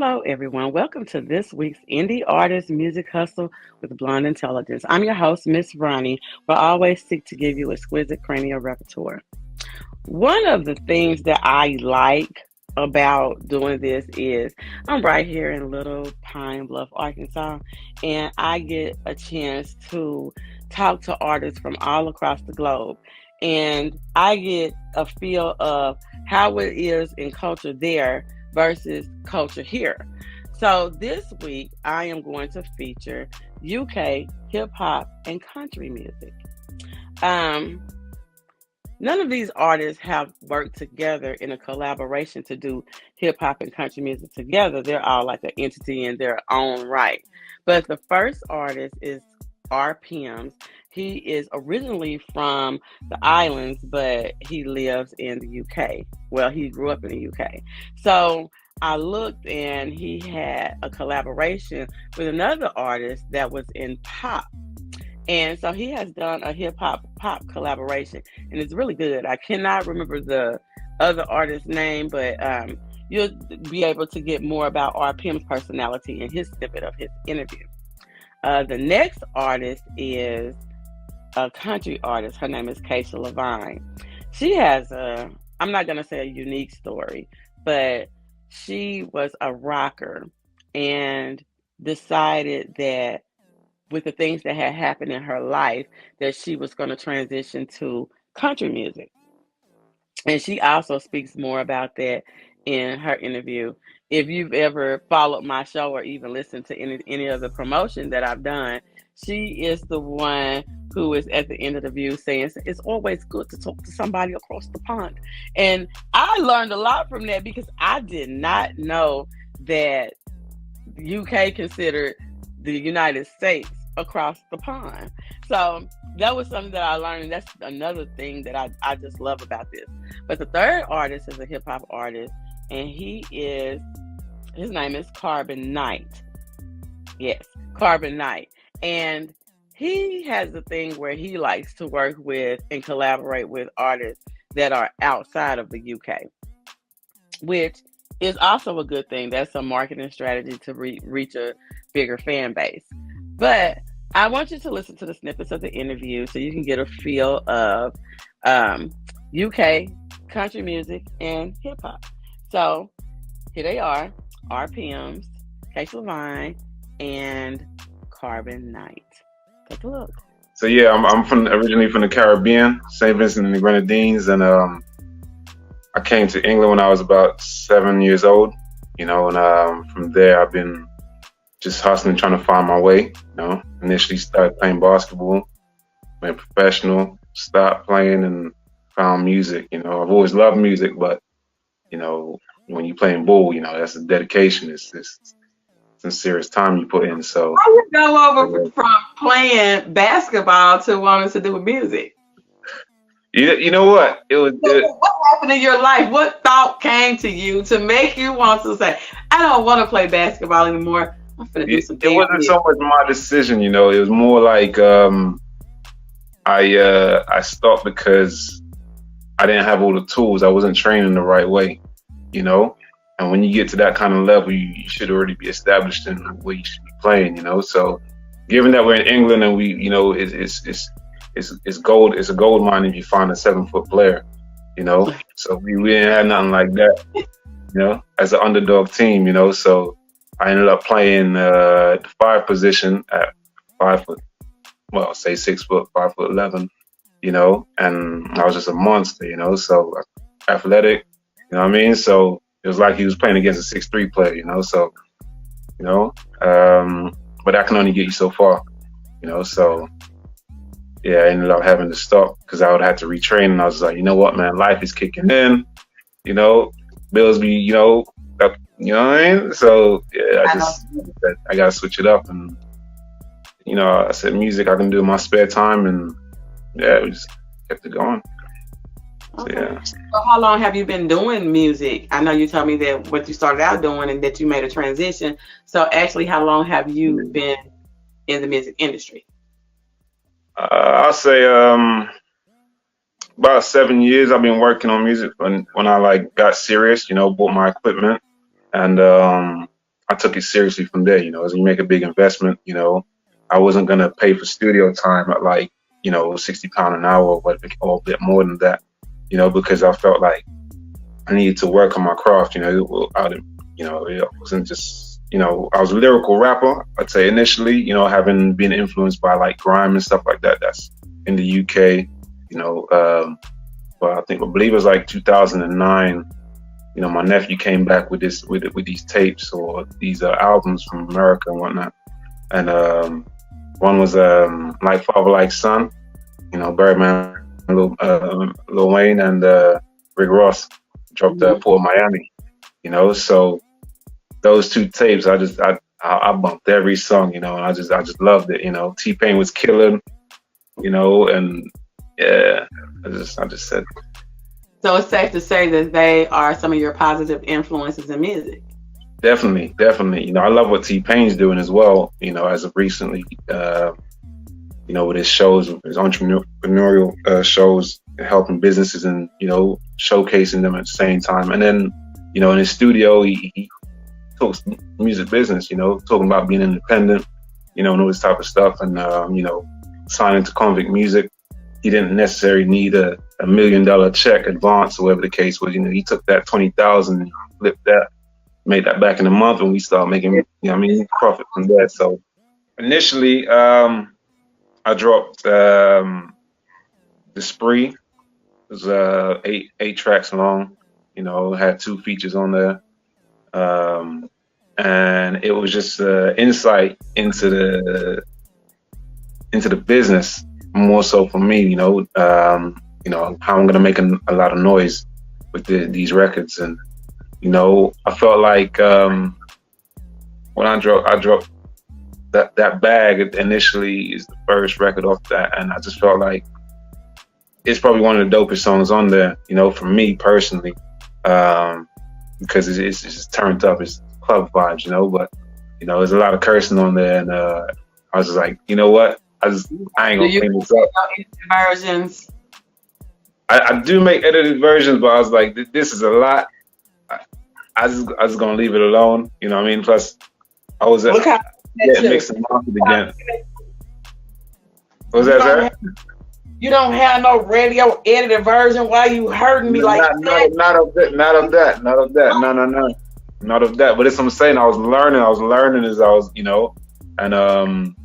Hello, everyone. Welcome to this week's Indie Artist Music Hustle with Blonde Intelligence. I'm your host, Miss Ronnie, where I always seek to give you exquisite cranial repertoire. One of the things that I like about doing this is I'm right here in Little Pine Bluff, Arkansas, and I get a chance to talk to artists from all across the globe. And I get a feel of how it is in culture there versus culture here. So this week, I am going to feature UK hip hop and country music. Um, None of these artists have worked together in a collaboration to do hip hop and country music together. They're all like an entity in their own right. But the first artist is RPemz. He is originally from the islands, but he lives in the UK. Well, he grew up in the UK. So I looked and he had a collaboration with another artist that was in pop. And so he has done a hip hop pop collaboration, and it's really good. I cannot remember the other artist's name, but you'll be able to get more about RPM's personality in his snippet of his interview. The next artist is a country artist. Her name is Kaysha Louvain. She has I'm not going to say a unique story, but she was a rocker and decided that with the things that had happened in her life that she was going to transition to country music. And she also speaks more about that in her interview. If you've ever followed my show or even listened to any of the promotion that I've done, she is the one who is at the end of the view saying it's always good to talk to somebody across the pond. And I learned a lot from that because I did not know that the UK considered the United States across the pond. So that was something that I learned, and that's another thing that I just love about this. But the third artist is a hip hop artist, and his name is Karbon. Yes, Karbon. And he has a thing where he likes to work with and collaborate with artists that are outside of the UK, which is also a good thing. That's a marketing strategy to reach a bigger fan base. But I want you to listen to the snippets of the interview so you can get a feel of UK country music and hip hop. So here they are: RPMs, Kaysha Louvain, and Karbon. Take a look. So yeah, I'm originally from the Caribbean, St. Vincent and the Grenadines, and I came to England when I was about 7 years old. And from there I've been just hustling, trying to find my way. Initially started playing basketball, went professional, stopped playing, and found music. I've always loved music, but when you playing ball, that's a dedication. It's some serious time you put in. So how you go over from playing basketball to wanting to do with music? You know what? What happened in your life? What thought came to you to make you want to say, I don't want to play basketball anymore? I'm gonna do some it wasn't so much my decision, it was more like I stopped because I didn't have all the tools. I wasn't training the right way, And when you get to that kind of level, you should already be established in where you should be playing, So, given that we're in England and we, it's gold. It's a gold mine if you find a 7-foot player, So we didn't have nothing like that, as an underdog team, So I ended up playing the 5 position at 5 foot, well, say 6 foot, 5'11", and I was just a monster, So athletic, you know what I mean? So it was like he was playing against a 6'3" player, So, but that can only get you so far, So yeah, I ended up having to stop because I would have to retrain, and I was like, you know what, man, life is kicking in, bills be, up, you know what I mean? So yeah, I gotta switch it up, and I said music I can do in my spare time, and yeah, we just kept it going. Okay. So, yeah. So how long have you been doing music? I know you told me that what you started out doing and that you made a transition. So actually, how long have you been in the music industry? I'll say about 7 years. I've been working on music when I got serious, bought my equipment, and I took it seriously from there. As you make a big investment, I wasn't gonna pay for studio time at like, £60 an hour or a bit more than that, because I felt like I needed to work on my craft. I didn't, it wasn't just, I was a lyrical rapper. I'd say initially, having been influenced by like grime and stuff like that. That's in the UK, but I believe it was like 2009. My nephew came back with these tapes or these albums from America and whatnot. And one was Like Father, Like Son, Birdman, Louvain, and Rick Ross dropped Port Miami. So those two tapes, I bumped every song, and I just loved it. T-Pain was killing, and yeah, I just said. So it's safe to say that they are some of your positive influences in music. Definitely. I love what T-Pain's doing as well, as of recently, with his shows, his entrepreneurial shows, helping businesses and, showcasing them at the same time. And then, in his studio, he talks music business, talking about being independent, and all this type of stuff. And, signing to Convict Music. He didn't necessarily need a $1 million check advance or whatever the case was. He took that 20,000 and flipped that, made that back in a month, and we started making, profit from that. So initially, I dropped The Spree. It was eight tracks long. Had 2 features on there, and it was just insight into the business. More so for me, how I'm gonna make a lot of noise with these records, and I felt like when I dropped that bag initially is the first record off that, and I just felt like it's probably one of the dopest songs on there, for me personally, because it's just turned up, it's club vibes, but there's a lot of cursing on there, and I was just like, you know what? I ain't gonna clean this up. Versions. I do make edited versions, but I was like, this is a lot. I just gonna leave it alone. You know what I mean? Plus, I was mixing market again. What was that, sir? You don't have no radio edited version. Why you hurting me like that? Not of that. Not of that. But it's what I'm saying. I was learning as I was, and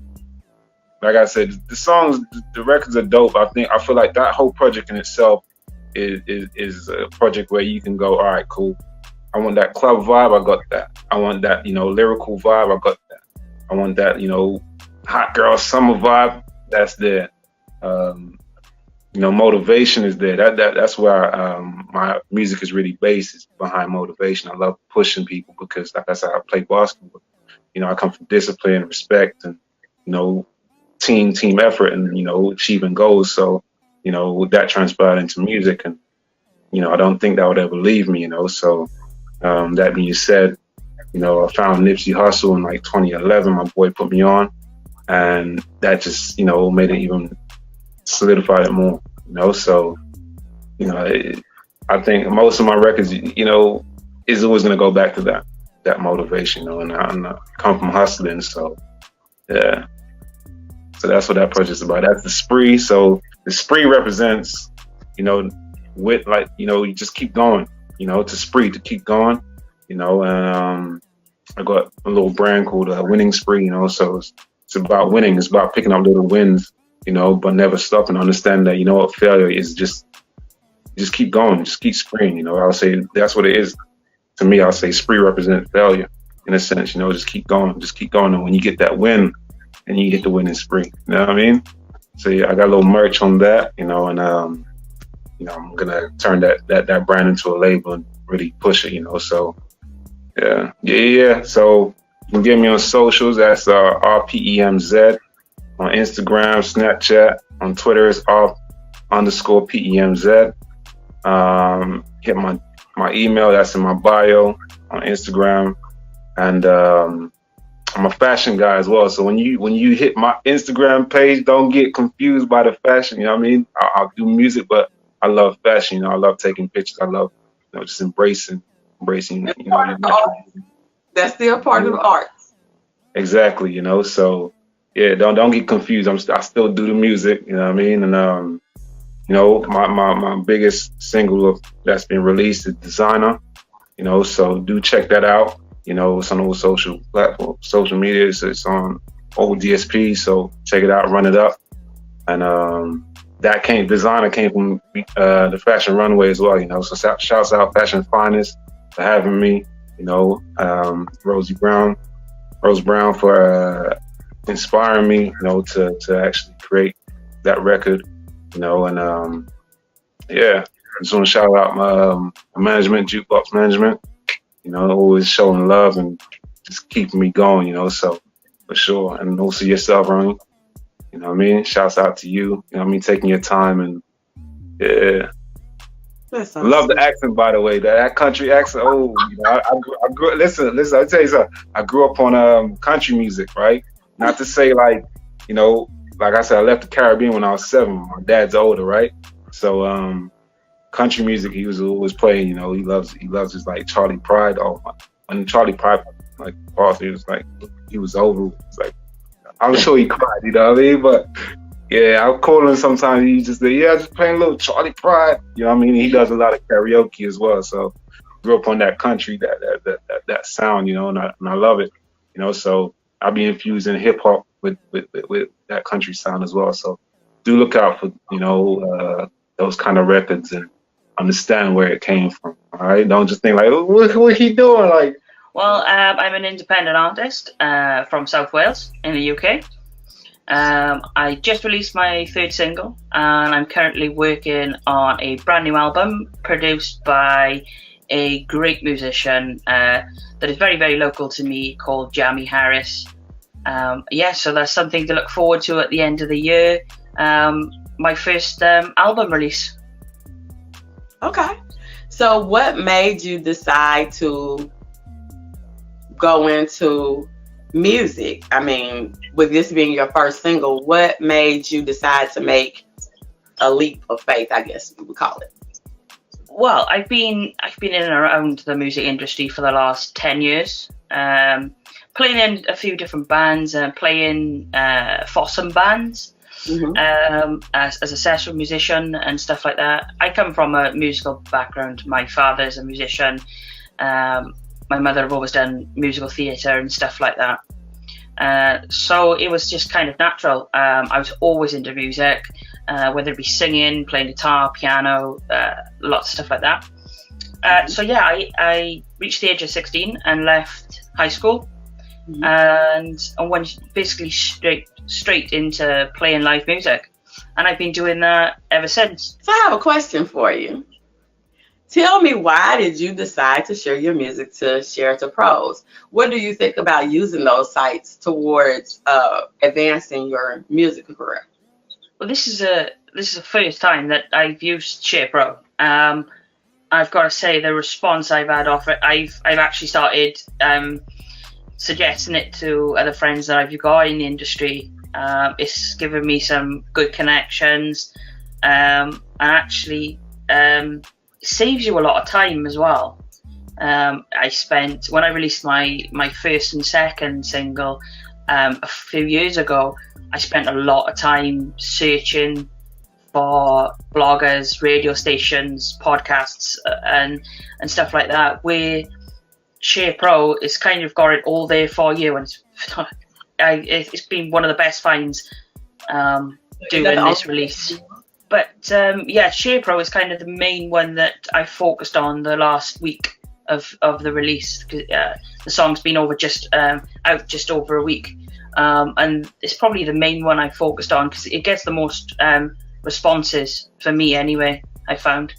like I said, the records are dope. I feel like that whole project in itself is a project where you can go, all right, cool. I want that club vibe, I got that. I want that, lyrical vibe, I got that. I want that, hot girl summer vibe, that's there. Motivation is there. That's where my music is really based, is behind motivation. I love pushing people because, like I said, I play basketball. I come from discipline, respect, and team effort, and achieving goals. So that transpired into music, and I don't think that would ever leave me. So that being said, I found Nipsey Hussle in like 2011. My boy put me on, and that just made it even solidified it more. So I think most of my records is always going to go back to that motivation. And I come from hustling, so yeah. So that's what that project's about. That's The Spree. So The Spree represents, with like, you just keep going, to spree, to keep going, and I got a little brand called Winning Spree, so it's about winning. It's about picking up little wins, but never stopping. Understand that, failure is just keep going, just keep spreeing, I'll say that's what it is. To me, I'll say spree represents failure in a sense, just keep going. And when you get that win, and you get the winning spree. You know what I mean? So yeah, I got a little merch on that, and I'm gonna turn that brand into a label and really push it, So yeah. So you can get me on socials. That's RPemz on Instagram, Snapchat, on Twitter is _PEMZ. Hit my email. That's in my bio on Instagram, and I'm a fashion guy as well. So when you hit my Instagram page, don't get confused by the fashion. You know what I mean? I'll do music, but I love fashion. I love taking pictures. I love just embracing. The That's still part of the art. Exactly, you know. So yeah, don't get confused. I still do the music, you know what I mean? And you know, my biggest single that's been released is Designer, you know, so do check that out. You know, it's on all social platforms, social media. It's on old DSP, so check it out, run it up. And Designer came from the Fashion Runway as well, you know. So shouts out Fashion Finest for having me, you know, Rose Brown for inspiring me, you know, to actually create that record, you know. And yeah, I just want to shout out my management, Jukebox Management, you know, always showing love and just keeping me going, you know. So for sure, and also yourself, Ronnie. You know what I mean? Shouts out to you. You know what I mean? Taking your time and yeah. I love the accent, by the way. That country accent. Oh, you know, I grew. Listen. I'll tell you something. I grew up on country music, right? Not to say like, you know, like I said, I left the Caribbean when I was 7. My dad's older, right? So country music he was always playing. You know, he loves his like Charlie Pride. Oh, when Charlie Pride like passed, he was like he was over. It's like I'm sure he cried. You know what I mean? But yeah, I'll call him sometimes. He just say, yeah, just playing a little Charlie Pride. You know what I mean? He does a lot of karaoke as well. So grew up on that country, that sound, you know, and I love it. You know, so I'll be infusing hip hop with that country sound as well. So do look out for, you know, those kind of records and understand where it came from. All right, don't just think like, oh, what he doing? Like, well, I'm an independent artist from South Wales in the UK. I just released my 3rd single, and I'm currently working on a brand new album produced by a great musician that is very, very local to me called Jamie Harris. Yeah, so that's something to look forward to at the end of the year. My first album release. Okay. So what made you decide to go into music? I mean, with this being your first single, what made you decide to make a leap of faith, I guess you would call it? Well, I've been in and around the music industry for the last 10 years, playing in a few different bands, playing foursome bands, as a session musician and stuff like that. I come from a musical background. My father's a musician. My mother have always done musical theatre and stuff like that. So it was just kind of natural. I was always into music, whether it be singing, playing guitar, piano, lots of stuff like that. So yeah, I reached the age of 16 and left high school, and went basically straight into playing live music. And I've been doing that ever since. So I have a question for you. Tell me, why did you decide to share your music to Share to Pros? What do you think about using those sites towards advancing your music career? Well, this is the first time that I've used Share Pro. I've got to say the response I've had off it, I've actually started suggesting it to other friends that I've got in the industry. It's given me some good connections, and actually saves you a lot of time as well. I spent, when I released my first and second single a few years ago, I spent a lot of time searching for bloggers, radio stations, podcasts, and stuff like that, where Share Pro is kind of got it all there for you, and it's been one of the best finds doing this release. But yeah, Share Pro is kind of the main one that I focused on the last week of the release. The song's been out just over a week, and it's probably the main one I focused on because it gets the most responses for me anyway, I found.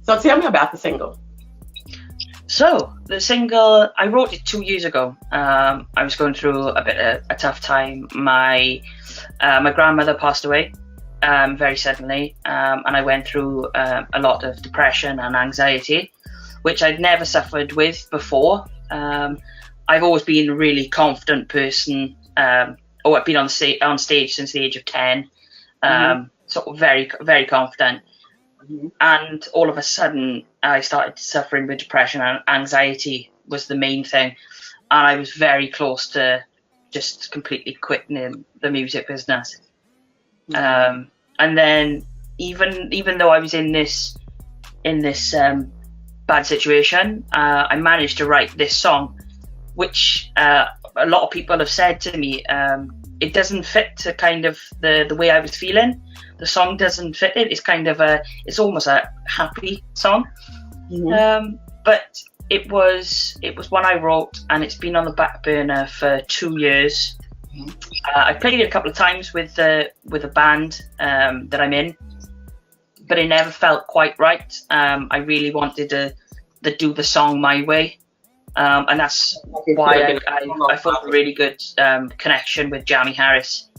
So tell me about the single. So the single, I wrote it 2 years ago. I was going through a bit of a tough time. My grandmother passed away very suddenly, and I went through a lot of depression and anxiety, which I'd never suffered with before. I've always been a really confident person. I've been on stage since the age of 10, so very, very confident. And all of a sudden, I started suffering with depression and anxiety was the main thing, and I was very close to just completely quitting the music business. And then even though I was in this bad situation, I managed to write this song, which a lot of people have said to me, it doesn't fit to kind of the way I was feeling. The song doesn't fit it. It's almost a happy song. But it was one I wrote, and it's been on the back burner for 2 years. I played it a couple of times with a band that I'm in, but it never felt quite right. I really wanted to do the song my way, and that's why I felt a really good connection with Jamie Harris.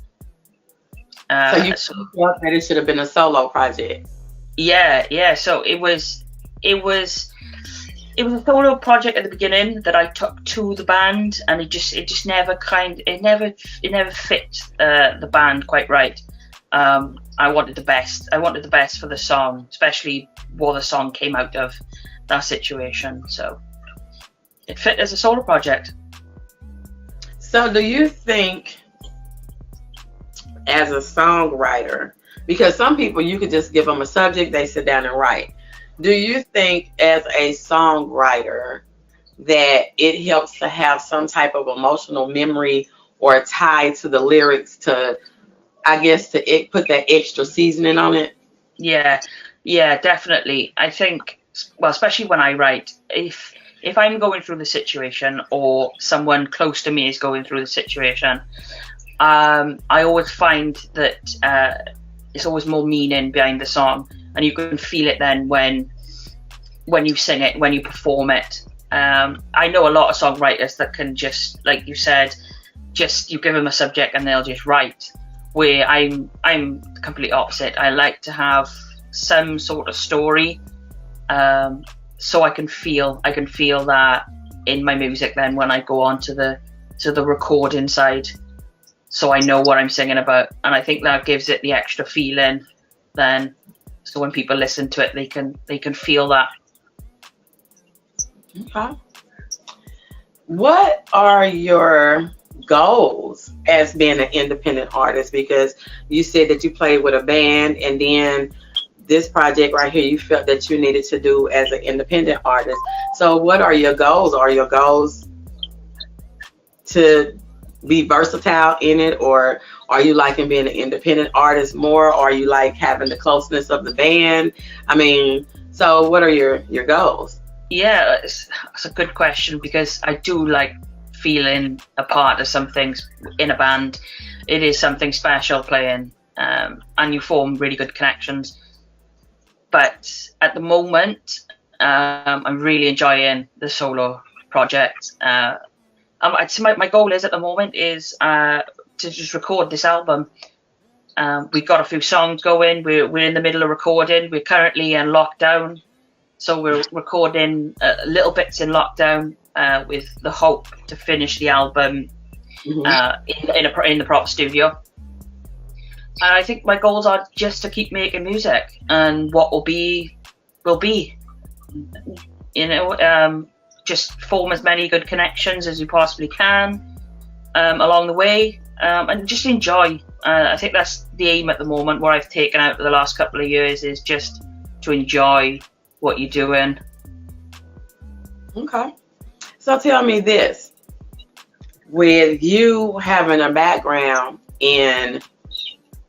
So you felt that it should have been a solo project? Yeah. So it was a solo project at the beginning that I took to the band, and it just never fit the band quite right. I wanted the best. I wanted the best for the song, especially what the song came out of that situation. So it fit as a solo project. So do you think, as a songwriter, because some people you could just give them a subject, they sit down and write. Do you think as a songwriter that it helps to have some type of emotional memory or tie to the lyrics to, I guess, to put that extra seasoning on it? Yeah, definitely. I think, well, especially when I write, if I'm going through the situation or someone close to me is going through the situation, I always find that it's always more meaning behind the song, and you can feel it then when you sing it, when you perform it. I know a lot of songwriters that can just, like you said, just you give them a subject and they'll just write. Where I'm the complete opposite. I like to have some sort of story, so I can feel that in my music. Then when I go on to the recording side, so I know what I'm singing about, and I think that gives it the extra feeling. Then, so when people listen to it, they can feel that. Okay. What are your goals as being an independent artist? Because you said that you played with a band, and then this project right here you felt that you needed to do as an independent artist. So what are your goals? Are your goals to be versatile in it, or are you liking being an independent artist more, or are you like having the closeness of the band? I mean, so what are your goals? Yeah, it's a good question, because I do like feeling a part of something in a band. It is something special playing, and you form really good connections. But at the moment, I'm really enjoying the solo project. I'd say my goal is at the moment is to just record this album. We've got a few songs going. We're in the middle of recording. We're currently in lockdown, so we're recording little bits in lockdown with the hope to finish the album in the proper studio. And I think my goals are just to keep making music, and what will be. Just form as many good connections as you possibly can along the way, and just enjoy. I think that's the aim at the moment, what I've taken out for the last couple of years, is just to enjoy what you're doing. Okay. So tell me this, with you having a background in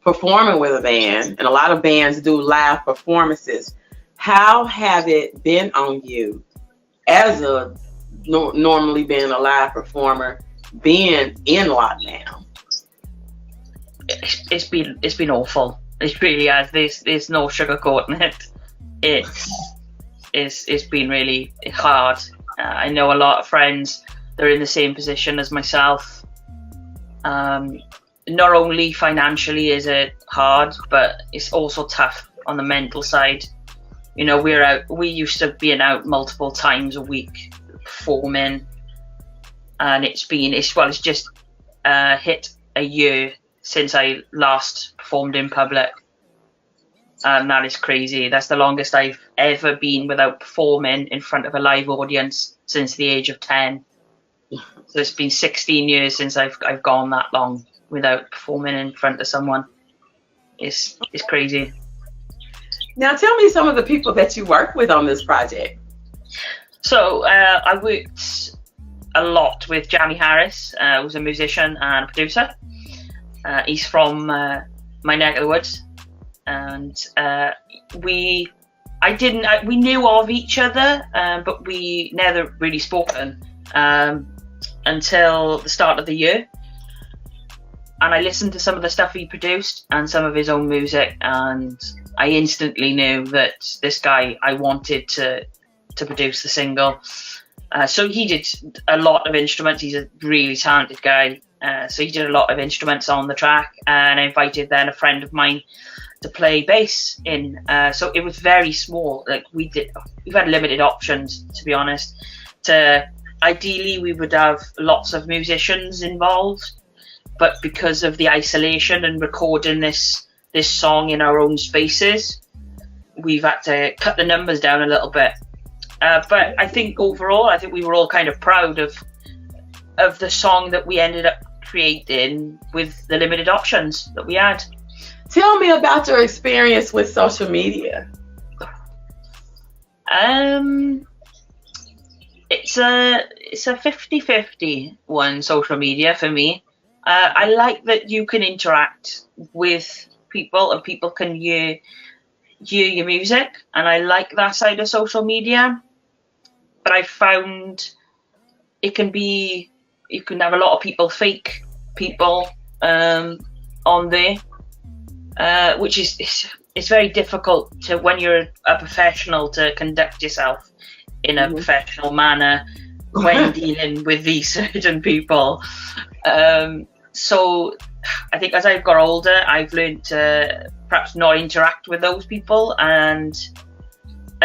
performing with a band, and a lot of bands do live performances, how have it been on you as a normally being a live performer, being in lockdown? It's been awful. It really has. There's no sugarcoating it. It's been really hard. I know a lot of friends that are in the same position as myself. Not only financially is it hard, but it's also tough on the mental side. You know, we used to being out multiple times a week performing, and it's just hit a year since I last performed in public, and that is crazy. That's the longest I've ever been without performing in front of a live audience since the age of 10. So it's been 16 years since I've gone that long without performing in front of someone. It's crazy. Now tell me some of the people that you work with on this project. So I worked a lot with Jamie Harris, who's a musician and a producer. He's from my neck of the woods, and we knew of each other, but we never really spoken until the start of the year. And I listened to some of the stuff he produced and some of his own music, and I instantly knew that this guy, I wanted to produce the single. So he did a lot of instruments. He's a really talented guy. So he did a lot of instruments on the track, and I invited then a friend of mine to play bass in. So it was very small. Like we've had limited options, to be honest. Ideally, we would have lots of musicians involved, but because of the isolation and recording this song in our own spaces, we've had to cut the numbers down a little bit. But I think overall, we were all kind of proud of the song that we ended up creating with the limited options that we had. Tell me about your experience with social media. It's a 50-50 one, social media for me. I like that you can interact with people and people can hear your music, and I like that side of social media. But I found you can have a lot of people, fake people on there, which it's very difficult to, when you're a professional, to conduct yourself in a professional manner when dealing with these certain people. So I think as I've got older, I've learned to perhaps not interact with those people and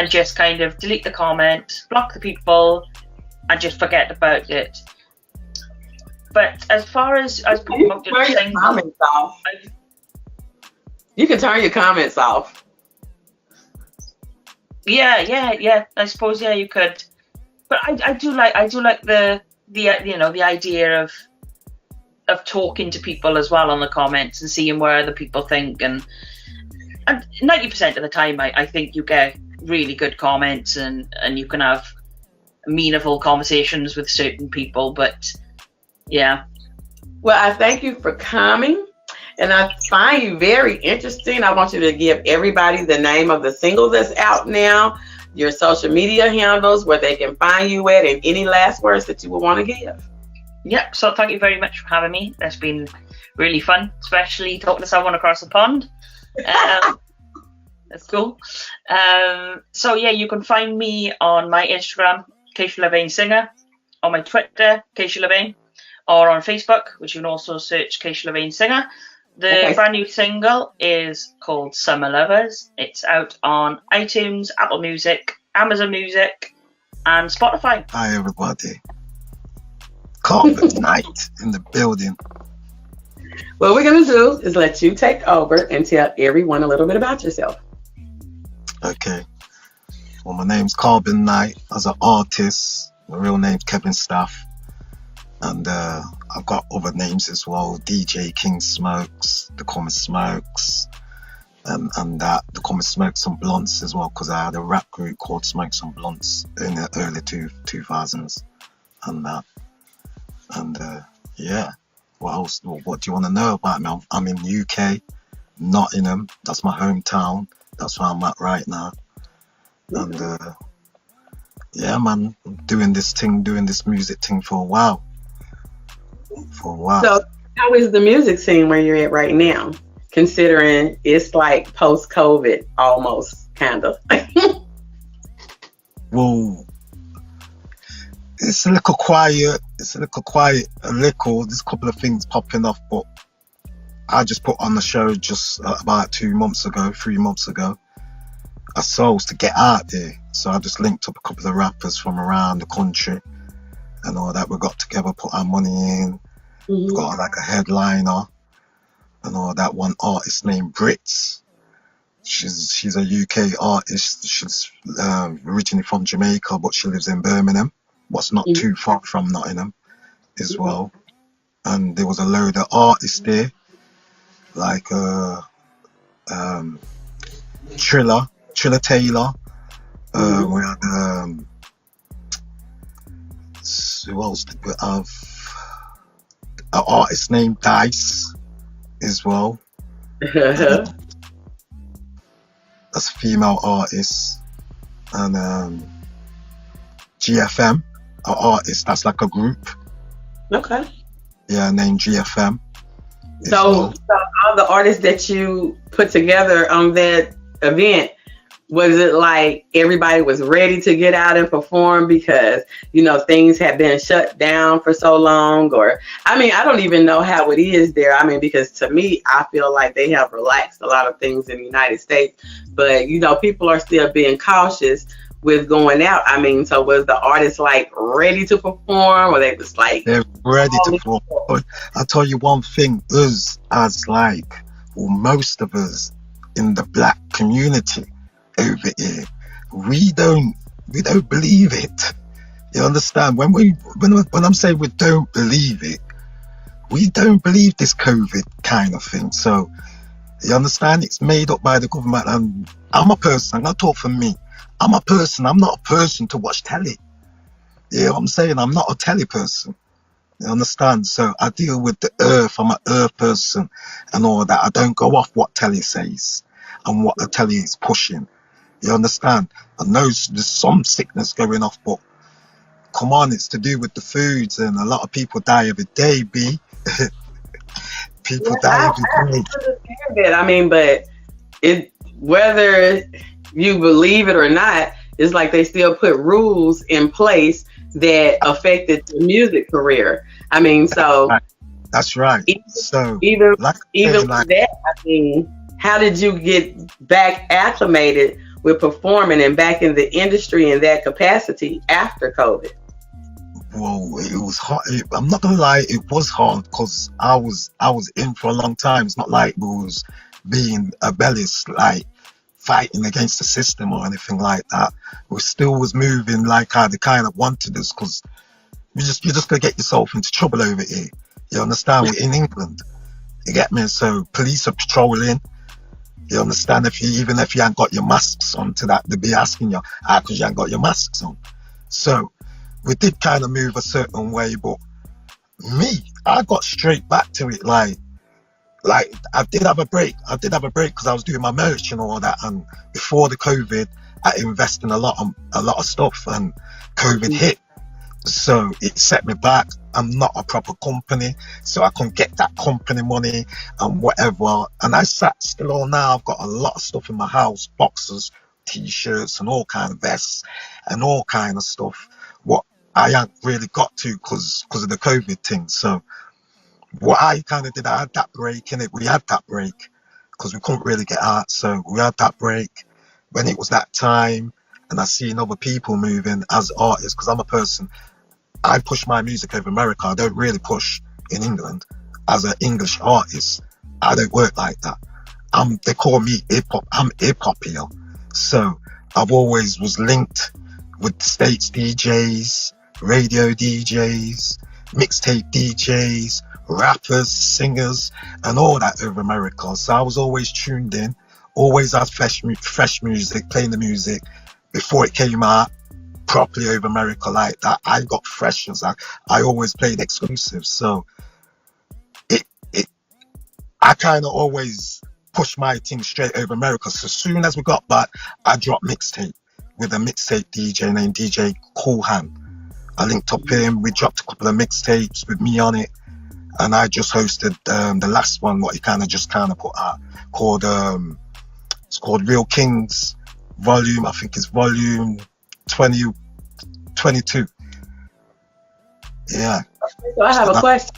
just kind of delete the comment, block the people, and just forget about it. But as far as promoting comments off. You can turn your comments off. Yeah. I suppose you could. But I do like the idea of talking to people as well on the comments and seeing what other people think, and 90% of the time I think you get really good comments and you can have meaningful conversations with certain people. But yeah. Well, I thank you for coming, and I find you very interesting. I want you to give everybody the name of the single that's out now, your social media handles, where they can find you at, and any last words that you would want to give. Yep, so thank you very much for having me. That's been really fun, especially talking to someone across the pond. That's cool. So yeah, you can find me on my Instagram, Kaysha Louvain Singer, on my Twitter, Kaysha Louvain, or on Facebook, which you can also search Kaysha Louvain Singer. The brand new single is called Summer Lovers. It's out on iTunes, Apple Music, Amazon Music, and Spotify. Hi everybody. Karbon night in the building. What we're going to do is let you take over and tell everyone a little bit about yourself. Okay. Well, my name's Karbon Knight. As an artist, my real name's Kevin Staff. And I've got other names as well. DJ King Smokes, The Common Smokes, and that The Common Smokes and Blunts as well, because I had a rap group called Smokes and Blunts in the early 2000s and that. And yeah, what else? What do you want to know about me? I'm in UK, Nottingham. That's my hometown. That's where I'm at right now. And yeah, man, I'm doing this music thing for a while. So how is the music scene where you're at right now, considering it's like post-COVID almost, kind of? Well, it's a little quiet. There's a couple of things popping off, but I just put on the show just about 3 months ago. I chose to get out there, so I just linked up a couple of rappers from around the country and all that. We got together, put our money in. We've got like a headliner and all that. One artist named Brits. She's a UK artist. She's originally from Jamaica, but she lives in Birmingham. what's not too far from Nottingham as well. And there was a load of artists there, like Triller Taylor. We had who else did we have? An artist named Dice as well. That's a female artist. And GFM, an artist that's like a group. Okay. Yeah, named GFM. So all the artists that you put together on that event, was it like everybody was ready to get out and perform because, things had been shut down for so long? Or, I mean, I don't even know how it is there. I mean, because to me, I feel like they have relaxed a lot of things in the United States. But, people are still being cautious with going out. I mean, so was the artist like ready to perform, or they was like they're ready to perform? I'll tell you one thing, us as like, well, most of us in the black community over here, we don't believe it. You understand? When I'm saying we don't believe it, we don't believe this COVID kind of thing. So you understand, it's made up by the government. And I'm a person, I'm gonna talk for me. I'm a person, I'm not a person to watch telly. You know what I'm saying? I'm not a telly person. You understand? So I deal with the earth. I'm an earth person and all that. I don't go off what telly says and what the telly is pushing. You understand? I know there's some sickness going off, but come on, it's to do with the foods, and a lot of people die every day, B. People die every day. I understand that. I mean, but whether you believe it or not, it's like they still put rules in place that affected the music career. I mean, so that's right. Even with that, I mean, how did you get back acclimated with performing and back in the industry in that capacity after COVID? Well, it was hard. I'm not gonna lie, it was hard because I was in for a long time. It's not like we was being rebellious, like fighting against the system or anything like that. We still was moving like how they kind of wanted us, because you're just gonna get yourself into trouble over here. You understand? We're in England. You get me? So police are patrolling. You understand? If you ain't got your masks on, to that, they'll be asking you, because you ain't got your masks on. So we did kind of move a certain way, but me, I got straight back to it. Like I did have a break because I was doing my merch and all that. And before the COVID, I invested in a lot of stuff, and COVID hit. So it set me back. I'm not a proper company, so I couldn't get that company money and whatever. And I sat still all now. I've got a lot of stuff in my house, boxes, t-shirts, and all kind of vests and all kind of stuff. What I ain't really got to because of the COVID thing. So what I kind of did, I had that break in it. We had that break because we couldn't really get out. So we had that break when it was that time, and I seen other people moving as artists, because I'm a person, I push my music over America. I don't really push in England as an English artist. I don't work like that. They call me hip hop. I'm hip hop here. So I've always was linked with the States DJs, radio DJs, mixtape DJs, rappers, singers, and all that over America. So I was always tuned in, always had fresh music, playing the music before it came out properly over America like that. I got freshers. I always played exclusives. So I kind of always pushed my thing straight over America. So as soon as we got back, I dropped mixtape with a mixtape DJ named DJ Coolhan. I linked up him. We dropped a couple of mixtapes with me on it. And I just hosted the last one, what he kind of put out, it's called Real Kings Volume. I think it's Volume 22. Yeah. So I have a question.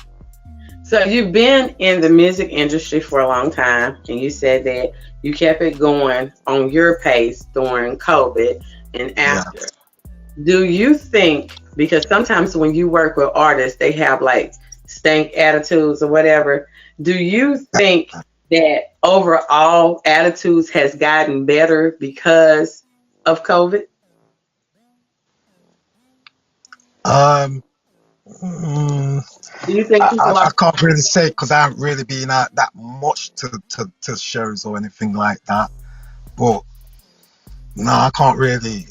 So you've been in the music industry for a long time, and you said that you kept it going on your pace during COVID and after. Yeah. Do you think, because sometimes when you work with artists, they have like stank attitudes or whatever, do you think that overall attitudes has gotten better because of COVID? Um, mm, Do you think people I are? can't really say because I haven't really been out that much to shows or anything like that. But no, I can't really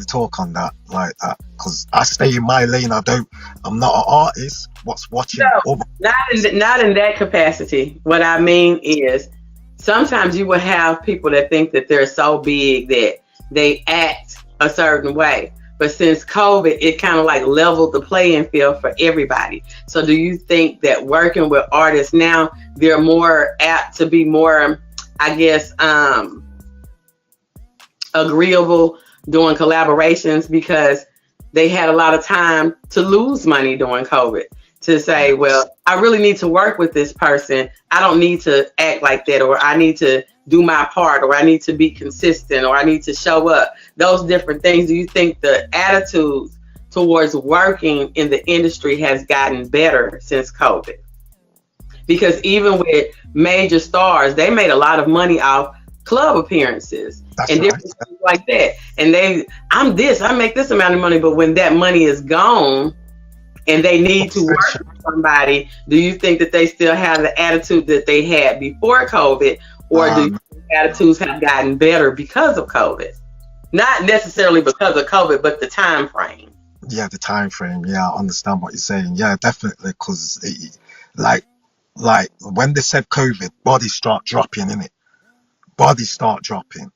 talk on that like that because I stay in my lane. I'm not an artist. What's watching No, over? not in that capacity. What I mean is, sometimes you will have people that think that they're so big that they act a certain way. But since COVID, it kind of like leveled the playing field for everybody. So, do you think that working with artists now, they're more apt to be more, I guess, agreeable doing collaborations because they had a lot of time to lose money during COVID to say, Yes, well, I really need to work with this person. I don't need to act like that, or I need to do my part, or I need to be consistent, or I need to show up. Those different things. Do you think the attitudes towards working in the industry has gotten better since COVID? Because even with major stars, they made a lot of money off club appearances that's and right. different things like that. And I make this amount of money, but when that money is gone and they need to work Obsession. with somebody, do you think that they still have the attitude that they had before COVID, or do you Um, think attitudes have gotten better because of COVID? Not necessarily because of COVID, but the time frame. yeah, the time frame. Yeah, I understand what you're saying. Yeah, definitely. Because like, like when they said COVID, bodies start dropping in it. Bodies start dropping.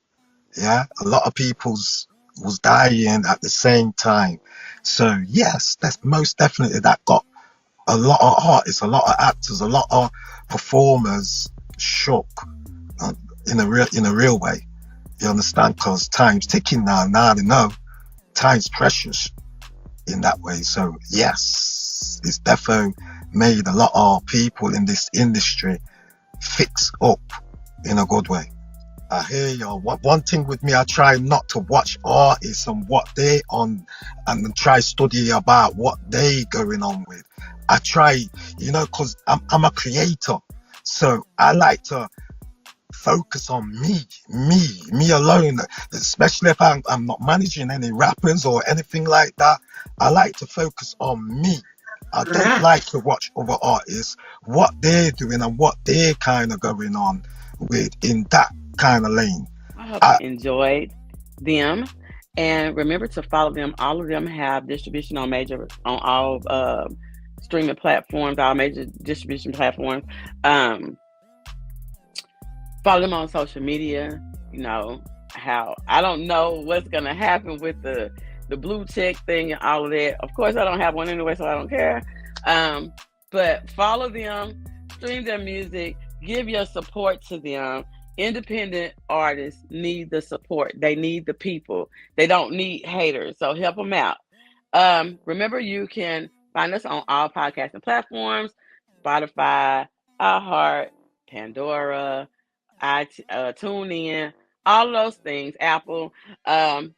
Yeah, a lot of people's was dying at the same time. So yes, that's most definitely that got a lot of artists, a lot of actors, a lot of performers shook uh, in a real way. You understand? Because time's ticking now. Now they know time's precious in that way. So yes, it's definitely made a lot of people in this industry fix up in a good way. I hear you. One thing with me, I try not to watch artists and what they on, and then try study about what they going on with. I try, because I'm a creator, so I like to focus on me alone. Especially if I'm not managing any rappers or anything like that. I like to focus on me. I don't Right. like to watch other artists, what they're doing and what they're kind of going on with in that kind of lane. I hope you I, enjoyed them. And remember to follow them. All of them have distribution on all streaming platforms, all major distribution platforms. Um, Follow them on social media. You know how I don't know what's gonna happen with the blue check thing and all of that. Of course, I don't have one anyway, so I don't care. Um, but follow them, stream their music, give your support to them. Independent artists need the support. They need the people. They don't need haters. So help them out. Remember, you can find us on all podcasting platforms: Spotify, iHeart, Pandora, tune in, all of those things. Apple.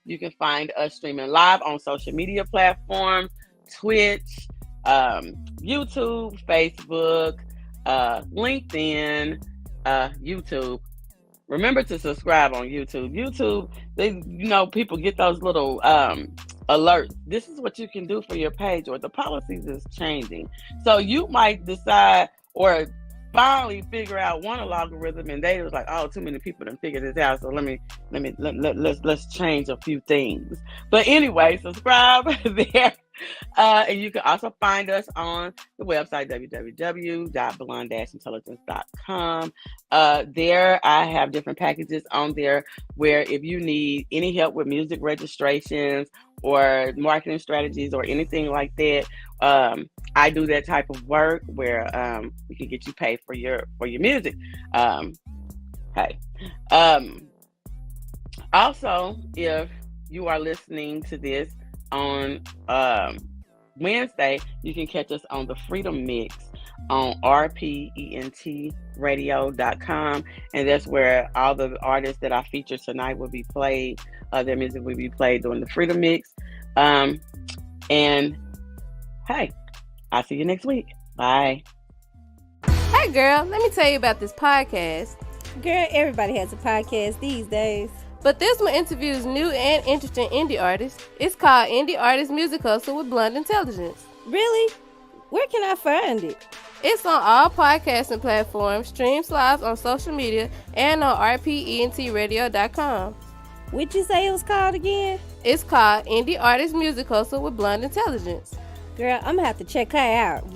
You can find us streaming live on social media platforms: Twitch, YouTube, Facebook, LinkedIn, YouTube. Remember to subscribe on YouTube. YouTube, people get those little alerts. This is what you can do for your page, or the policies is changing. So you might decide or finally figure out one algorithm, and they was like, oh, too many people done figured this out. So let's change a few things. But anyway, subscribe there. And you can also find us on the website www.blonde-intelligence.com. There I have different packages on there where if you need any help with music registrations or marketing strategies or anything like that, I do that type of work where we can get you paid for your music. Hey. Also, if you are listening to this on Wednesday, you can catch us on the Freedom Mix on RPentradio.com, and that's where all the artists that I featured tonight will be played. Their music will be played during the Freedom Mix. And hey, I'll see you next week. Bye. Hey girl, let me tell you about this podcast. Girl, everybody has a podcast these days. But this one interviews new and interesting indie artists. It's called Indie Artist Music Hustle with Blonde Intelligence. Really? Where can I find it? It's on all podcasting platforms, streams live on social media, and on RPentradio.com. What'd you say it was called again? It's called Indie Artist Music Hustle with Blonde Intelligence. Girl, I'm gonna have to check her out.